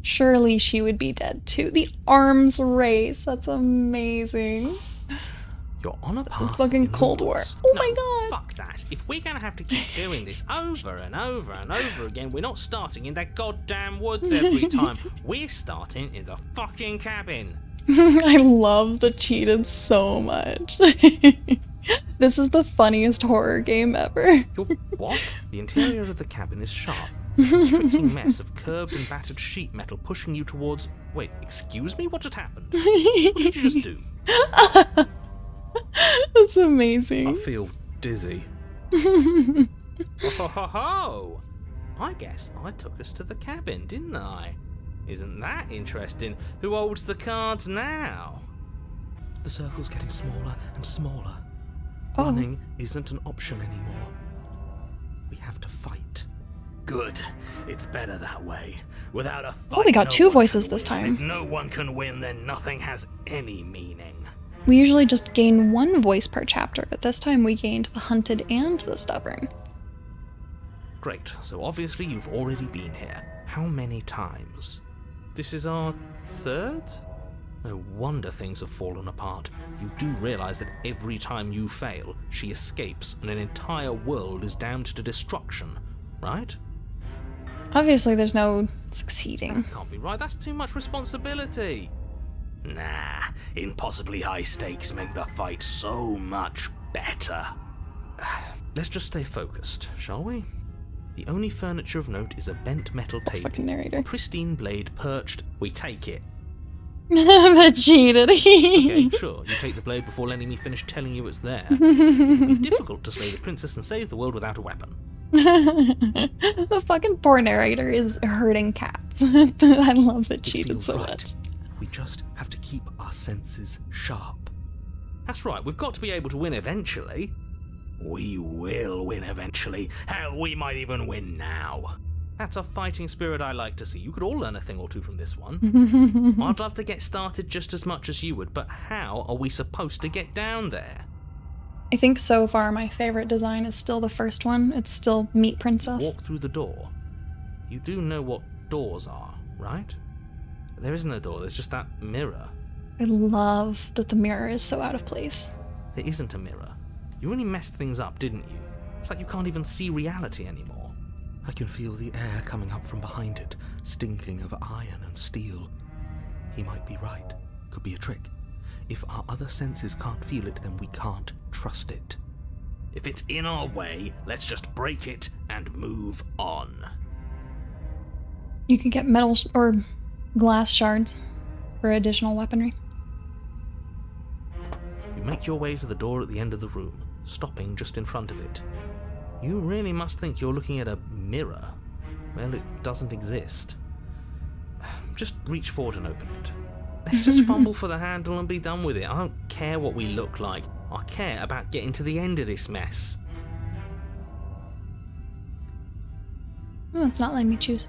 Surely she would be dead too. The arms race. That's amazing. You're on a path Fucking in the Cold War. woods. Oh No, my god. fuck that. If we're gonna have to keep doing this over and over and over again, we're not starting in that goddamn woods every time. We're starting in the fucking cabin. I love the cheated so much. This is the funniest horror game ever. You're what? The interior of the cabin is sharp. A constricting mess of curved and battered sheet metal pushing you towards... Wait, excuse me? What just happened? What did you just do? That's amazing. I feel dizzy. Ho ho ho ho! I guess I took us to the cabin, didn't I? Isn't that interesting? Who holds the cards now? The circle's getting smaller and smaller. Oh. Running isn't an option anymore. We have to fight. Good. It's better that way. Without a fight, Oh, we got no two one voices can this win. time. If no one can win, then nothing has any meaning. We usually just gain one voice per chapter, but this time we gained the hunted and the stubborn. Great, so obviously you've already been here. How many times? This is our third? No wonder things have fallen apart. You do realise that every time you fail, she escapes and an entire world is damned to destruction, right? Obviously there's no succeeding. Can't be right, that's too much responsibility. Nah, impossibly high stakes make the fight so much better. Let's just stay focused, shall we? The only furniture of note is a bent metal table. Fucking narrator. A pristine blade perched. We take it. That cheated. Okay, sure, you take the blade before letting me finish telling you it's there. It would be difficult to slay the princess and save the world without a weapon. The fucking poor narrator is hurting cats. I love that This cheated feels so right. much. We just have to keep our senses sharp. That's right, we've got to be able to win eventually. We will win eventually. Hell, we might even win now. That's a fighting spirit I like to see. You could all learn a thing or two from this one. I'd love to get started just as much as you would, but how are we supposed to get down there? I think so far my favorite design is still the first one. It's still Meat Princess. Walk through the door. You do know what doors are, right? There isn't a door, there's just that mirror. I love that the mirror is so out of place. There isn't a mirror. You really messed things up, didn't you? It's like you can't even see reality anymore. I can feel the air coming up from behind it, stinking of iron and steel. He might be right. Could be a trick. If our other senses can't feel it, then we can't trust it. If it's in our way, let's just break it and move on. You can get metal or glass shards for additional weaponry. You make your way to the door at the end of the room, stopping just in front of it. You really must think you're looking at a mirror. Well, it doesn't exist. Just reach forward and open it. Let's just fumble for the handle and be done with it. I don't care what we look like. I care about getting to the end of this mess. Oh, it's not letting me choose.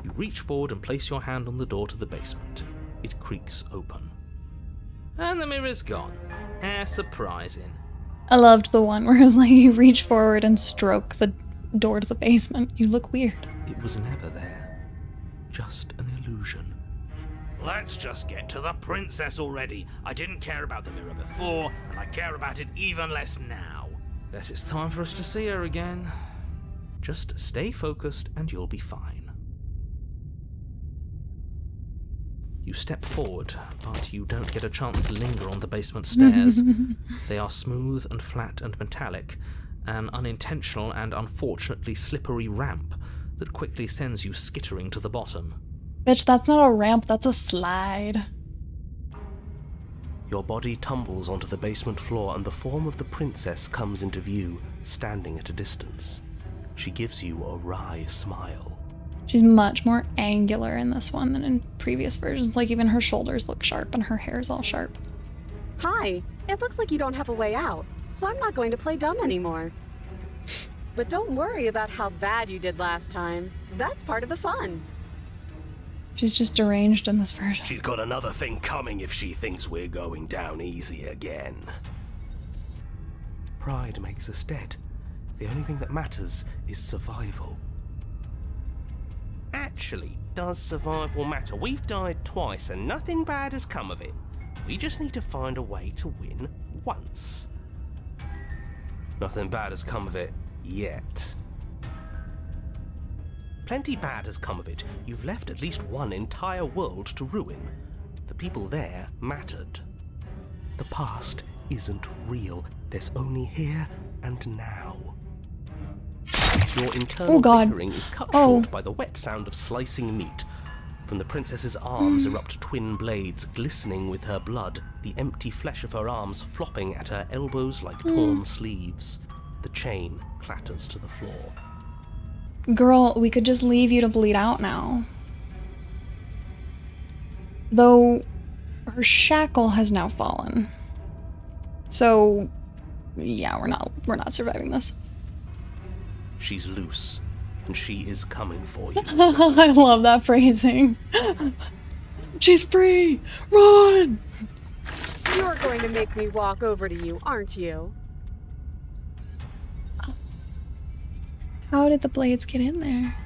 You reach forward and place your hand on the door to the basement. It creaks open. And the mirror's gone. How surprising. I loved the one where it was like you reach forward and stroke the door to the basement. You look weird. It was never there. Just an illusion. Let's just get to the princess already. I didn't care about the mirror before, and I care about it even less now. Guess it's time for us to see her again. Just stay focused and you'll be fine. You step forward, but you don't get a chance to linger on the basement stairs. They are smooth and flat and metallic, an unintentional and unfortunately slippery ramp that quickly sends you skittering to the bottom. Bitch, that's not a ramp, that's a slide. Your body tumbles onto the basement floor and the form of the princess comes into view, standing at a distance. She gives you a wry smile. She's much more angular in this one than in previous versions. Like, even her shoulders look sharp and her hair's all sharp. Hi, it looks like you don't have a way out, so I'm not going to play dumb anymore. But don't worry about how bad you did last time. That's part of the fun. She's just deranged in this version. She's got another thing coming if she thinks we're going down easy again. Pride makes us dead. The only thing that matters is survival. Actually, does survival matter? We've died twice and nothing bad has come of it. We just need to find a way to win once. Nothing bad has come of it yet. Plenty bad has come of it. You've left at least one entire world to ruin. The people there mattered. The past isn't real. There's only here and now. Your internal bickering is cut short by the wet sound of slicing meat. From the princess's arms erupt twin blades, glistening with her blood, the empty flesh of her arms flopping at her elbows like torn sleeves. The chain clatters to the floor. Girl, we could just leave you to bleed out now. Though her shackle has now fallen. So yeah, we're not surviving this. She's loose, and she is coming for you. I love that phrasing. She's free! Run! You're going to make me walk over to you, aren't you? How did the blades get in there?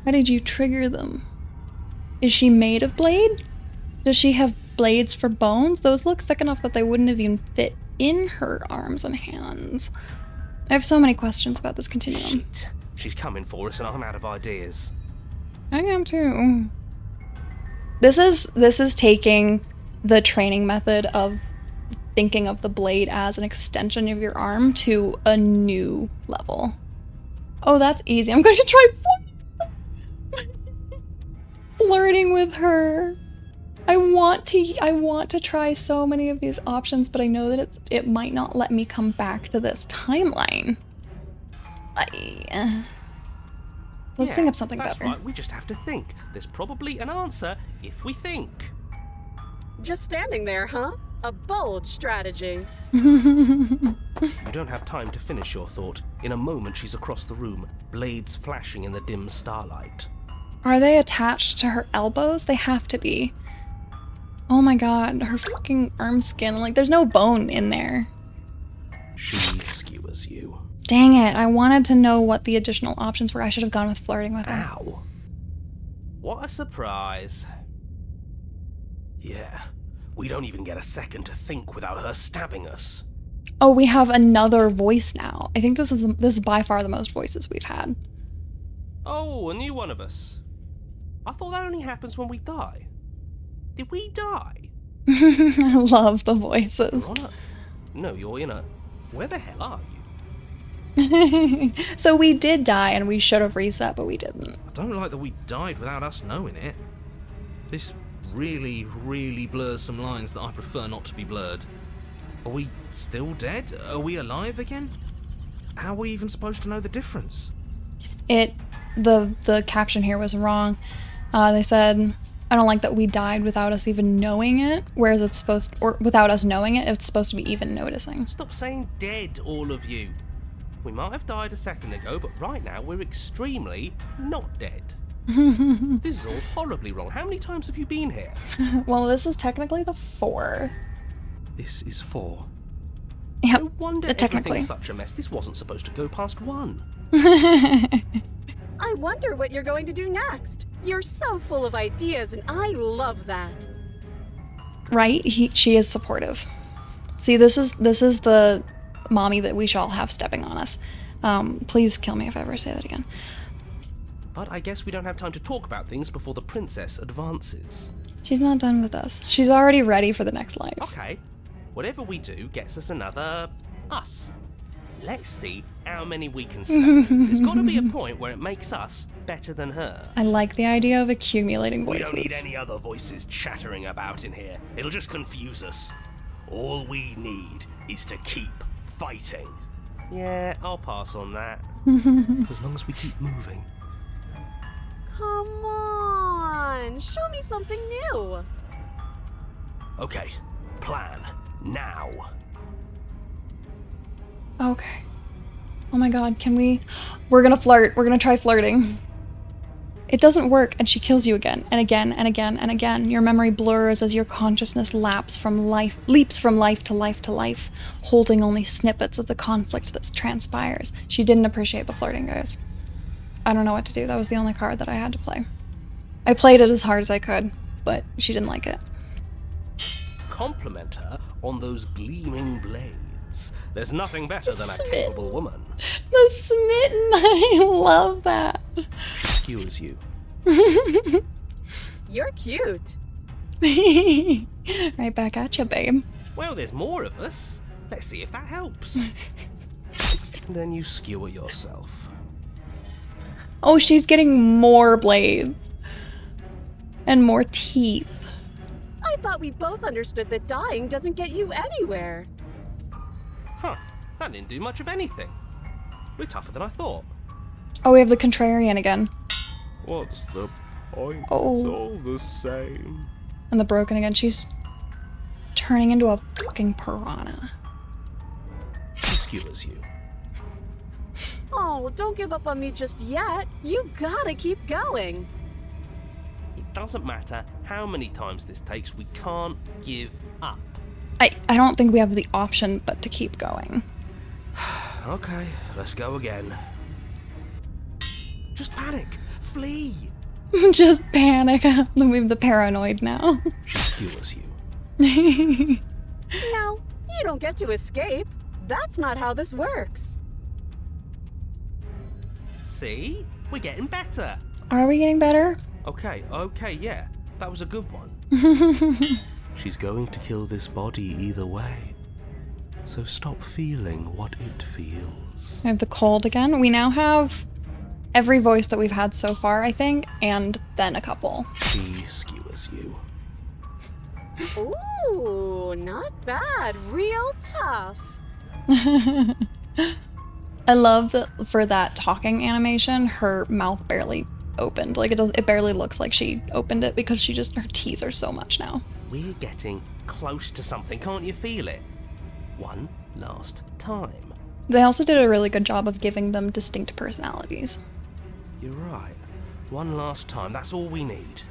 How did you trigger them? Is she made of blade? Does she have blades for bones? Those look thick enough that they wouldn't have even fit in her arms and hands. I have so many questions about this continuum. Shit. She's coming for us and I'm out of ideas. I am too. This is taking the training method of thinking of the blade as an extension of your arm to a new level. Oh, that's easy. I'm going to try flirting with her. I want to try so many of these options, but I know that it might not let me come back to this timeline. Let's think of something that's better. Right. We just have to think. There's probably an answer if we think. Just standing there, huh? A bold strategy. You don't have time to finish your thought. In a moment, she's across the room, blades flashing in the dim starlight. Are they attached to her elbows? They have to be. Oh my god, her fucking arm skin. Like, there's no bone in there. She skewers you. Dang it, I wanted to know what the additional options were. I should have gone with flirting with her. Ow. What a surprise. Yeah, we don't even get a second to think without her stabbing us. Oh, we have another voice now. I think this is by far the most voices we've had. Oh, a new one of us. I thought that only happens when we die. Did we die? I love the voices. No, you're in a... Where the hell are you? So we did die and we should have reset, but we didn't. I don't like that we died without us knowing it. This really, really blurs some lines that I prefer not to be blurred. Are we still dead? Are we alive again? How are we even supposed to know the difference? The caption here was wrong. They said, I don't like that we died without us even knowing it, whereas or without us knowing it, it's supposed to be even noticing. Stop saying dead, all of you. We might have died a second ago, but right now we're extremely not dead. This is all horribly wrong. How many times have you been here? Well, this is technically the 4. This is 4. Yep, No wonder technically. everything's such a mess. This wasn't supposed to go past 1. I wonder what you're going to do next. You're so full of ideas, and I love that. Right? She is supportive. See, this is the mommy that we should all have stepping on us. Please kill me if I ever say that again. But I guess we don't have time to talk about things before the princess advances. She's not done with us. She's already ready for the next life. Okay, whatever we do gets us another us. Let's see how many we can stand. There's got to be a point where it makes us better than her. I like the idea of accumulating We voices. don't need any other voices chattering about in here. It'll just confuse us. All we need is to keep fighting. Yeah, I'll pass on that. As long as we keep moving. Come on, show me something new. Okay, plan now. Okay. Oh my god, can we? We're gonna flirt. We're gonna try flirting. It doesn't work, and she kills you again, and again, and again, and again. Your memory blurs as your consciousness leaps from life to life to life, holding only snippets of the conflict that transpires. She didn't appreciate the flirting, guys. I don't know what to do. That was the only card that I had to play. I played it as hard as I could, but she didn't like it. Compliment her on those gleaming blades. There's nothing better than a capable woman. The smitten, I love that. She skewers you. You're cute. Right back at you, babe. Well, there's more of us. Let's see if that helps. Then you skewer yourself. Oh, she's getting more blades. And more teeth. I thought we both understood that dying doesn't get you anywhere. Huh, that didn't do much of anything. We're tougher than I thought. Oh, we have the contrarian again. What's the point? Oh. It's all the same. And the broken again. She's turning into a fucking piranha. She skewers you. Oh, don't give up on me just yet. You gotta keep going. It doesn't matter how many times this takes, we can't give up. I don't think we have the option but to keep going. Okay, let's go again. Just panic. Flee. Just panic. I'm the paranoid now. She skewers you. No, you don't get to escape. That's not how this works. See? We're getting better. Are we getting better? Okay, yeah. That was a good one. She's going to kill this body either way. So stop feeling what it feels. I have the cold again. We now have every voice that we've had so far, I think, and then a couple. She skewers you. Ooh, not bad. Real tough. I love that for that talking animation, her mouth barely opened. Like it barely looks like she opened it because her teeth are so much now. We're getting close to something, can't you feel it? One last time. They also did a really good job of giving them distinct personalities. You're right. One last time, that's all we need.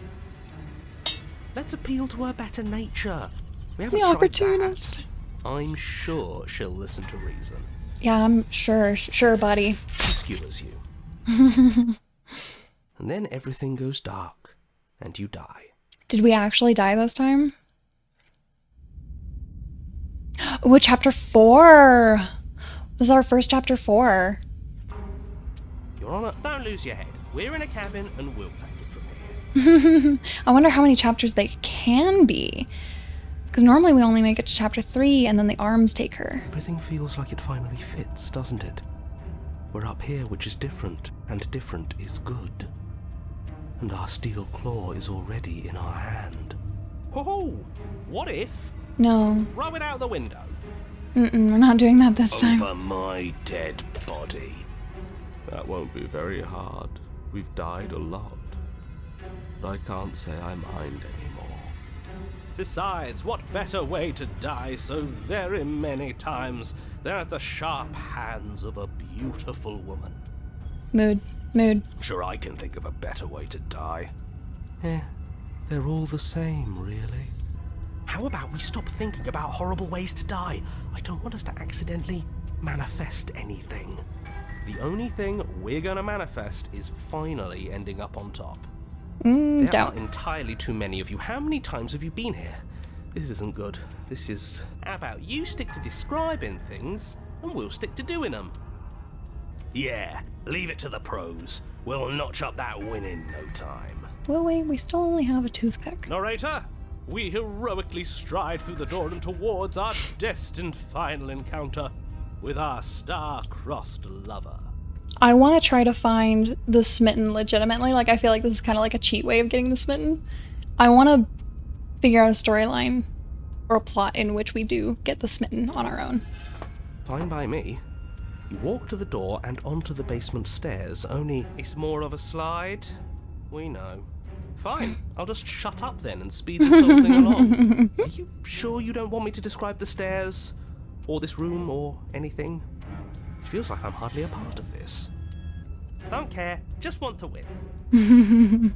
Let's appeal to her better nature. We haven't The tried opportunist. that. I'm sure she'll listen to reason. Yeah, I'm sure, buddy. She skewers you. And then everything goes dark, and you die. Did we actually die this time? Oh, chapter 4! This is our first chapter 4. Your Honor, don't lose your head. We're in a cabin, and we'll take it from here. I wonder how many chapters they can be. Because normally we only make it to chapter 3, and then the arms take her. Everything feels like it finally fits, doesn't it? We're up here, which is different, and different is good. And our steel claw is already in our hand. Ho-ho! What if? No. Throw it out the window. We're not doing that this time. Over my dead body. That won't be very hard. We've died a lot. But I can't say I mind anymore. Besides, what better way to die so very many times than at the sharp hands of a beautiful woman? Mood. I'm sure I can think of a better way to die. They're all the same, really. How about we stop thinking about horrible ways to die? I don't want us to accidentally manifest anything. The only thing we're gonna manifest is finally ending up on top. There are entirely too many of you. How many times have you been here? This isn't good. This is... How about you stick to describing things, and we'll stick to doing them? Yeah, leave it to the pros. We'll notch up that win in no time. Well, wait, we still only have a toothpick. Narrator, we heroically stride through the door and towards our destined final encounter with our star-crossed lover. I want to try to find the smitten legitimately. Like, I feel like this is kind of like a cheat way of getting the smitten. I want to figure out a storyline or a plot in which we do get the smitten on our own. Fine by me. You walk to the door and onto the basement stairs, only it's more of a slide. We know. Fine, I'll just shut up then and speed this whole thing along. Are you sure you don't want me to describe the stairs, or this room, or anything? It feels like I'm hardly a part of this. Don't care, just want to win.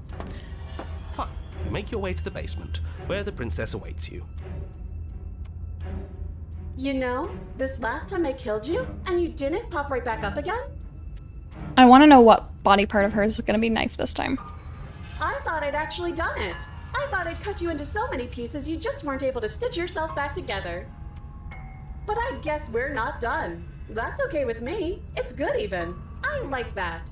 Fine, you make your way to the basement, where the princess awaits you. You know, this last time I killed you, and you didn't pop right back up again? I want to know what body part of hers is going to be knifed this time. I thought I'd actually done it. I thought I'd cut you into so many pieces you just weren't able to stitch yourself back together. But I guess we're not done. That's okay with me. It's good even. I like that.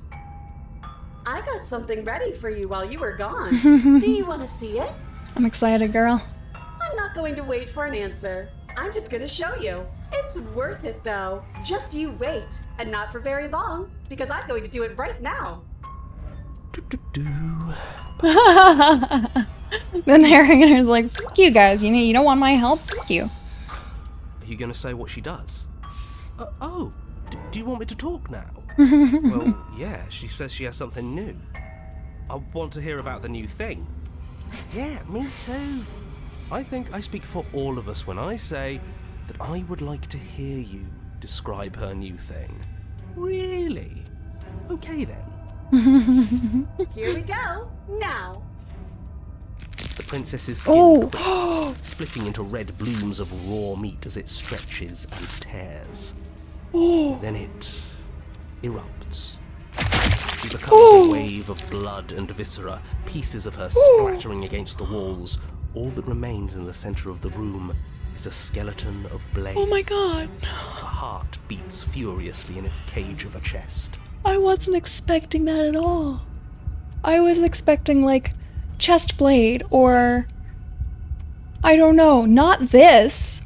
I got something ready for you while you were gone. Do you want to see it? I'm excited, girl. I'm not going to wait for an answer. I'm just going to show you. It's worth it, though. Just you wait. And not for very long, because I'm going to do it right now. The narrator's like, fuck you guys. You don't want my help? Fuck you. Are you going to say what she does? Do you want me to talk now? Well, yeah, she says she has something new. I want to hear about the new thing. Yeah, me too. I think I speak for all of us when I say that I would like to hear you describe her new thing. Really? Okay then. Here we go. Now. The princess's skin twists, splitting into red blooms of raw meat as it stretches and tears. Then it erupts. She becomes a wave of blood and viscera, pieces of her splattering against the walls. All that remains in the center of the room is a skeleton of blades. Oh my god. A heart beats furiously in its cage of a chest. I wasn't expecting that at all. I was expecting, like, chest blade or... I don't know, not this.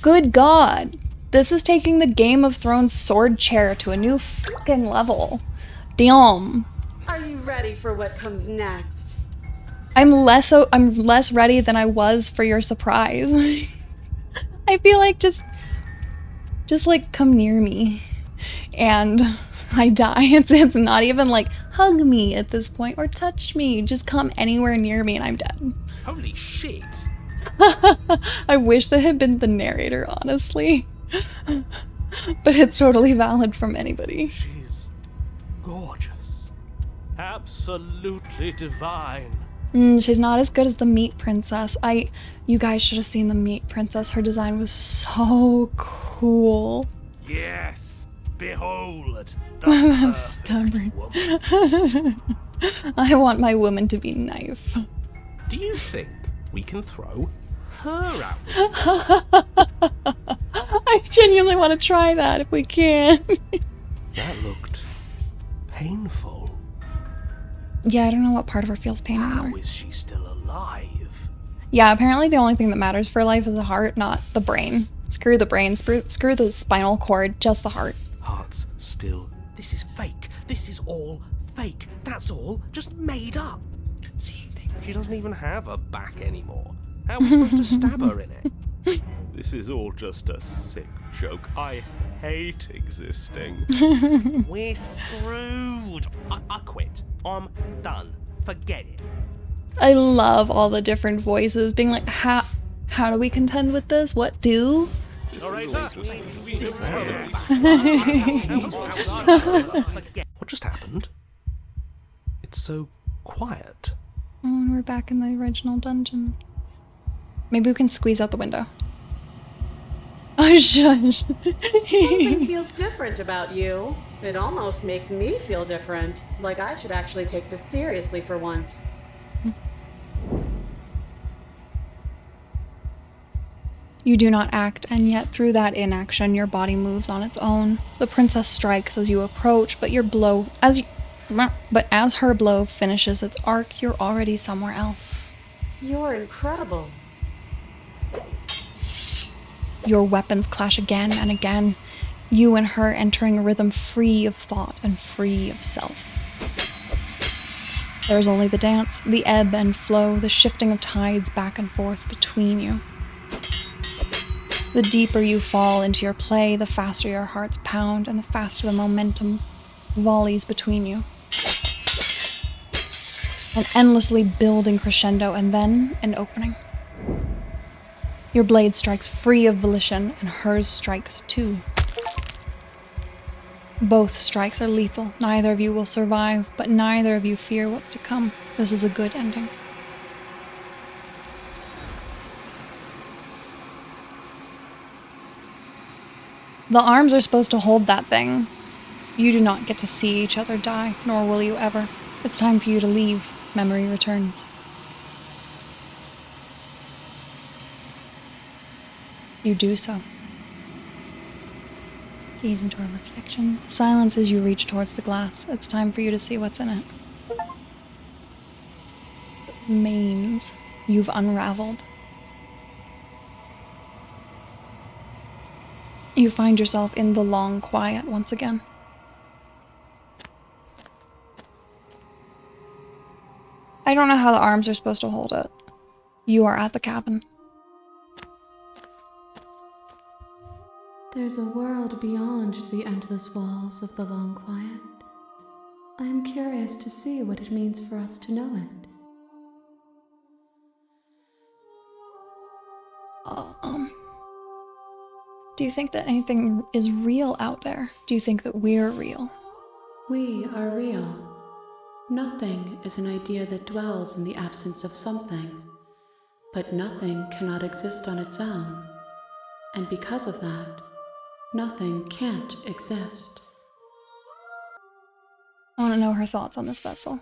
Good God. This is taking the Game of Thrones sword chair to a new fucking level. Damn. Are you ready for what comes next? I'm less ready than I was for your surprise. I feel like just like come near me and I die. It's not even like hug me at this point or touch me. Just come anywhere near me and I'm dead. Holy shit! I wish that had been the narrator, honestly. But it's totally valid from anybody. She's gorgeous. Absolutely divine. She's not as good as the Meat Princess. You guys should have seen the Meat Princess. Her design was so cool. Yes, behold the perfect Stubborn. woman. I want my woman to be knife. Do you think we can throw her out? I genuinely want to try that if we can. That looked painful. Yeah, I don't know what part of her feels pain anymore. How is she still alive? Yeah, apparently the only thing that matters for life is the heart, not the brain. Screw the brain, screw the spinal cord, just the heart. Heart's still. This is fake. This is all fake. That's all just made up. See, She doesn't even have a back anymore. How are we supposed to stab her in it? This is all just a sick joke. I hate existing. We're screwed. I quit. I'm done. Forget it. I love all the different voices being like, how do we contend with this? What do? All right, What just happened? It's so quiet. Oh, and we're back in the original dungeon. Maybe we can squeeze out the window. Oh, shush. Something feels different about you. It almost makes me feel different. Like I should actually take this seriously for once. You do not act, and yet through that inaction, your body moves on its own. The princess strikes as you approach, but as her blow finishes its arc, you're already somewhere else. You're incredible. Your weapons clash again and again, you and her entering a rhythm free of thought and free of self. There's only the dance, the ebb and flow, the shifting of tides back and forth between you. The deeper you fall into your play, the faster your hearts pound and the faster the momentum volleys between you. An endlessly building crescendo and then an opening. Your blade strikes free of volition, and hers strikes too. Both strikes are lethal. Neither of you will survive, but neither of you fear what's to come. This is a good ending. The arms are supposed to hold that thing. You do not get to see each other die, nor will you ever. It's time for you to leave. Memory returns. You do so. Gaze into a reflection. Silence as you reach towards the glass. It's time for you to see what's in it. Mains you've unraveled. You find yourself in the long quiet once again. I don't know how the arms are supposed to hold it. You are at the cabin. There's a world beyond the endless walls of the long quiet. I am curious to see what it means for us to know it. Do you think that anything is real out there? Do you think that we're real? We are real. Nothing is an idea that dwells in the absence of something, but nothing cannot exist on its own. And because of that, nothing can't exist. I want to know her thoughts on this vessel.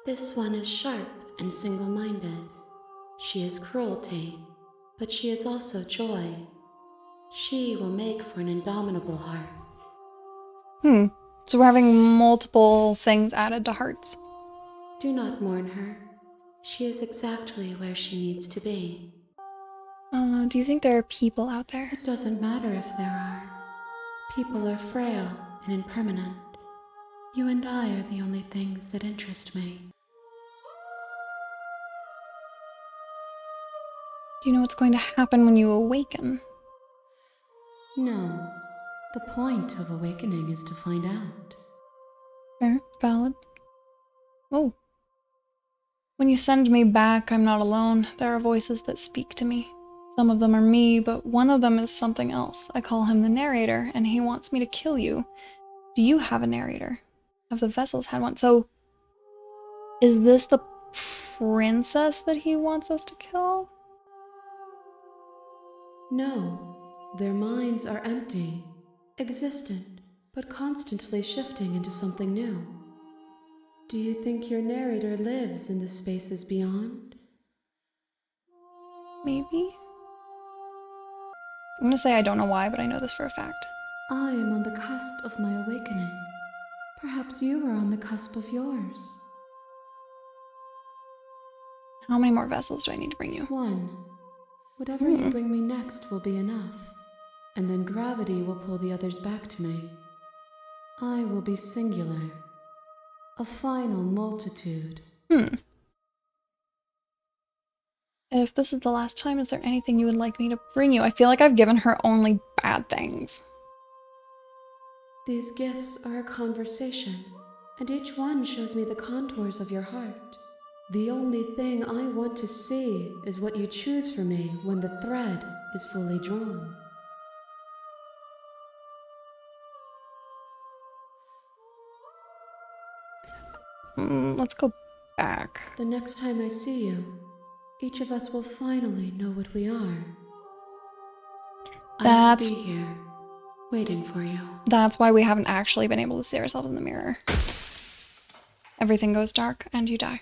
This one is sharp and single-minded. She is cruelty, but she is also joy. She will make for an indomitable heart. So we're having multiple things added to hearts. Do not mourn her. She is exactly where she needs to be. Do you think there are people out there? It doesn't matter if there are. People are frail and impermanent. You and I are the only things that interest me. Do you know what's going to happen when you awaken? No. The point of awakening is to find out. Fair, valid. Oh. When you send me back, I'm not alone. There are voices that speak to me. Some of them are me, but one of them is something else. I call him the narrator, and he wants me to kill you. Do you have a narrator? Have the vessels had one? So, is this the princess that he wants us to kill? No. Their minds are empty, existent, but constantly shifting into something new. Do you think your narrator lives in the spaces beyond? Maybe? I'm gonna say I don't know why, but I know this for a fact. I am on the cusp of my awakening. Perhaps you are on the cusp of yours. How many more vessels do I need to bring you? One. Whatever you bring me next will be enough, and then gravity will pull the others back to me. I will be singular. A final multitude. If this is the last time, is there anything you would like me to bring you? I feel like I've given her only bad things. These gifts are a conversation, and each one shows me the contours of your heart. The only thing I want to see is what you choose for me when the thread is fully drawn. Let's go back. The next time I see you, each of us will finally know what we are. I'll be here, waiting for you. That's why we haven't actually been able to see ourselves in the mirror. Everything goes dark and you die.